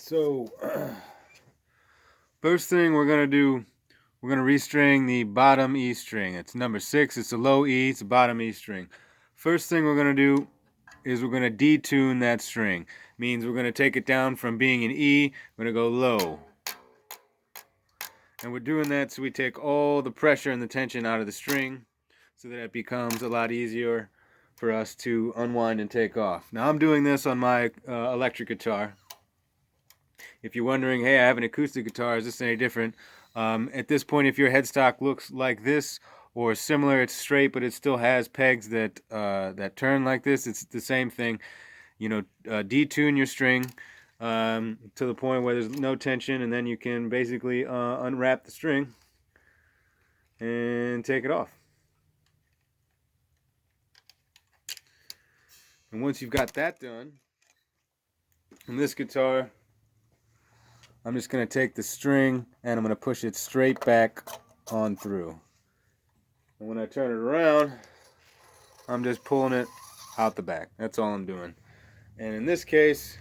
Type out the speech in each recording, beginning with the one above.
So, first thing we're going to do, we're going to restring the bottom E string. It's number 6, it's a low E, it's a bottom E string. First thing we're going to do is we're going to detune that string. Means we're going to take it down from being an E, we're going to go low. And we're doing that so we take all the pressure and the tension out of the string so that it becomes a lot easier for us to unwind and take off. Now I'm doing this on my electric guitar. If you're wondering, hey, I have an acoustic guitar, is this any different? At this point, if your headstock looks like this or similar, it's straight, but it still has pegs that that turn like this, it's the same thing. You know, detune your string to the point where there's no tension, and then you can basically unwrap the string and take it off. And once you've got that done, on this guitar, I'm just going to take the string and I'm going to push it straight back on through. And when I turn it around, I'm just pulling it out the back. That's all I'm doing. And in this case,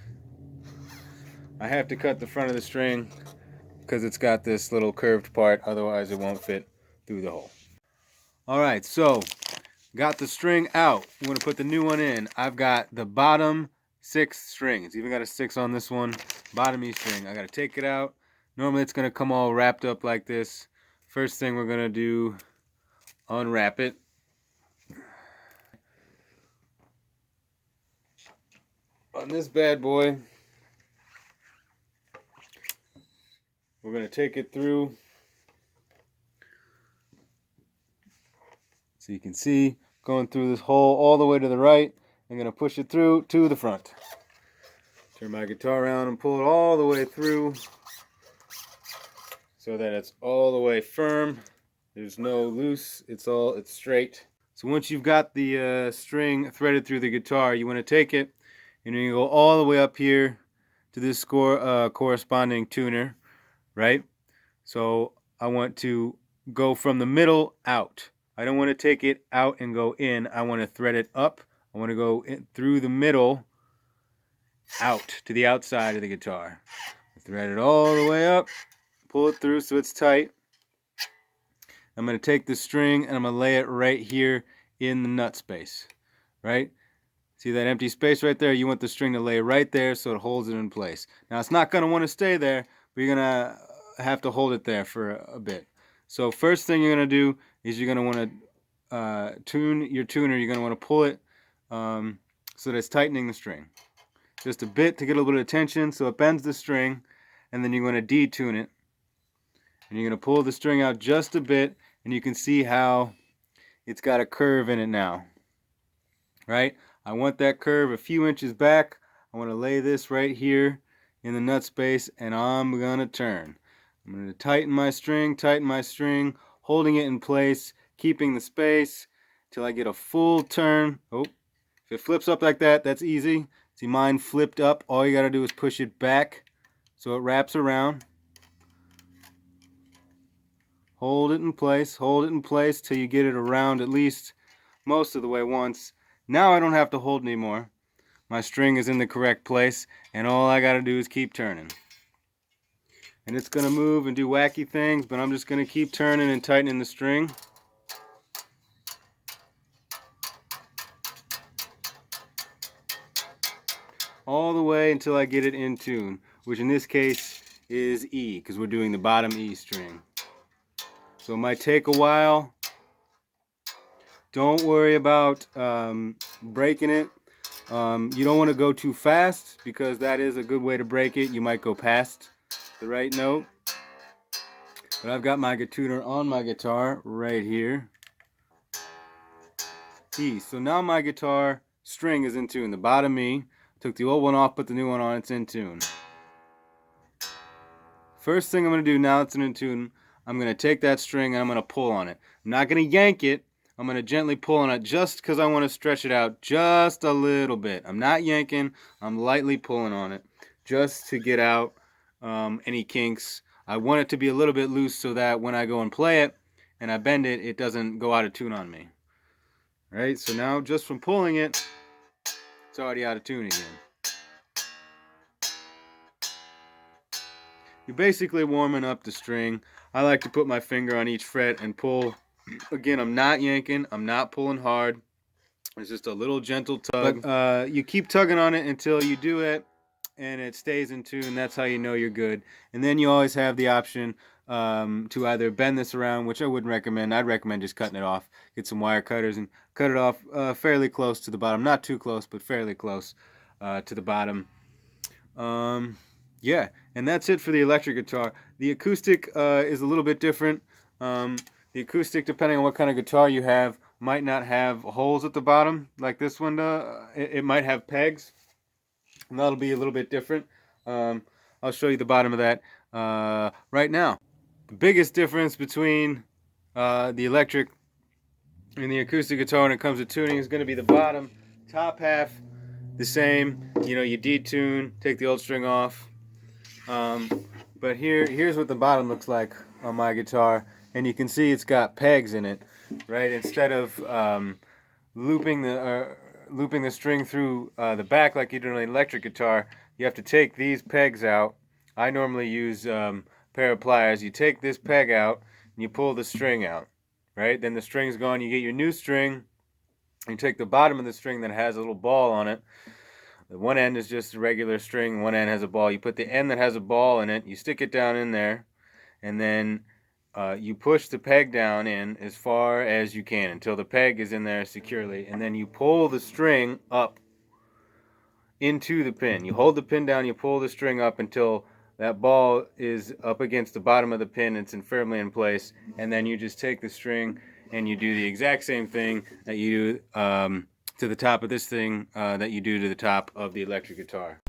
I have to cut the front of the string because it's got this little curved part, otherwise it won't fit through the hole. Alright, so got the string out. I'm going to put the new one in. I've got the bottom 6th string. It's even got a 6 on this one. Bottom E string. I got to take it out. Normally it's going to come all wrapped up like this. First thing we're going to do, unwrap it. On this bad boy, we're going to take it through. So you can see going through this hole all the way to the right. I'm going to push it through to the front. Turn my guitar around and pull it all the way through so that it's all the way firm. There's no loose, it's straight. So once you've got the string threaded through the guitar, you want to take it and you go all the way up here to this corresponding tuner, right? So I want to go from the middle out. I don't want to take it out and go in. I want to thread it up. I want to go in through the middle out to the outside of the guitar. Thread it all the way up, pull it through so it's tight. I'm going to take the string and I'm going to lay it right here in the nut space, right? See that empty space right there? You want the string to lay right there so it holds it in place. Now it's not going to want to stay there, but you're going to have to hold it there for a bit. So first thing you're going to do is you're going to want to tune your tuner. You're going to want to pull it so that it's tightening the string. Just a bit to get a little bit of tension so it bends the string, and then you're going to detune it. And you're going to pull the string out just a bit, and you can see how it's got a curve in it now. Right? I want that curve a few inches back. I want to lay this right here in the nut space, and I'm going to turn. I'm going to tighten my string, holding it in place, keeping the space till I get a full turn. Oh, if it flips up like that, that's easy. See, mine flipped up. All you got to do is push it back so it wraps around. Hold it in place till you get it around at least most of the way once. Now I don't have to hold anymore. My string is in the correct place, and all I got to do is keep turning. And it's going to move and do wacky things, but I'm just going to keep turning and tightening the string. All the way until I get it in tune, which in this case is E, because we're doing the bottom E string. So it might take a while. Don't worry about breaking it. You don't want to go too fast, because that is a good way to break it. You might go past the right note. But I've got my tuner on my guitar right here. E. So now my guitar string is in tune. The bottom E. Took the old one off, put the new one on. It's in tune. First thing I'm going to do now it's in tune, I'm going to take that string and I'm going to pull on it. I'm not going to yank it. I'm going to gently pull on it just because I want to stretch it out just a little bit. I'm not yanking. I'm lightly pulling on it just to get out any kinks. I want it to be a little bit loose so that when I go and play it and I bend it, it doesn't go out of tune on me. Right? So now just from pulling it, it's already out of tune again. you're basically warming up the string. I like to put my finger on each fret and pull. Again, I'm not yanking, I'm not pulling hard. It's just a little gentle tug. But you keep tugging on it until you do it and it stays in tune. That's how you know you're good. And then you always have the option to either bend this around, which I wouldn't recommend. I'd recommend just cutting it off. Get some wire cutters and cut it off fairly close to the bottom. Not too close, but fairly close to the bottom. Yeah, and that's it for the electric guitar. The acoustic is a little bit different. The acoustic, depending on what kind of guitar you have, might not have holes at the bottom like this one does. It might have pegs, and that'll be a little bit different. I'll show you the bottom of that right now. The biggest difference between the electric and the acoustic guitar when it comes to tuning is going to be the bottom. Top half, the same. You know, you detune, take the old string off. But here's what the bottom looks like on my guitar, and you can see it's got pegs in it, right? Instead of looping the string through the back like you do on an electric guitar, you have to take these pegs out. I normally use a pair of pliers. You take this peg out and you pull the string out, right? Then the string's gone. You get your new string. You take the bottom of the string that has a little ball on it. The one end is just a regular string, one end has a ball. You put the end that has a ball in it, you stick it down in there, and then you push the peg down in as far as you can until the peg is in there securely, and then you pull the string up into the pin. You hold the pin down, you pull the string up until that ball is up against the bottom of the pin, it's firmly in place, and then you just take the string and you do the exact same thing that you do to the top of this thing that you do to the top of the electric guitar.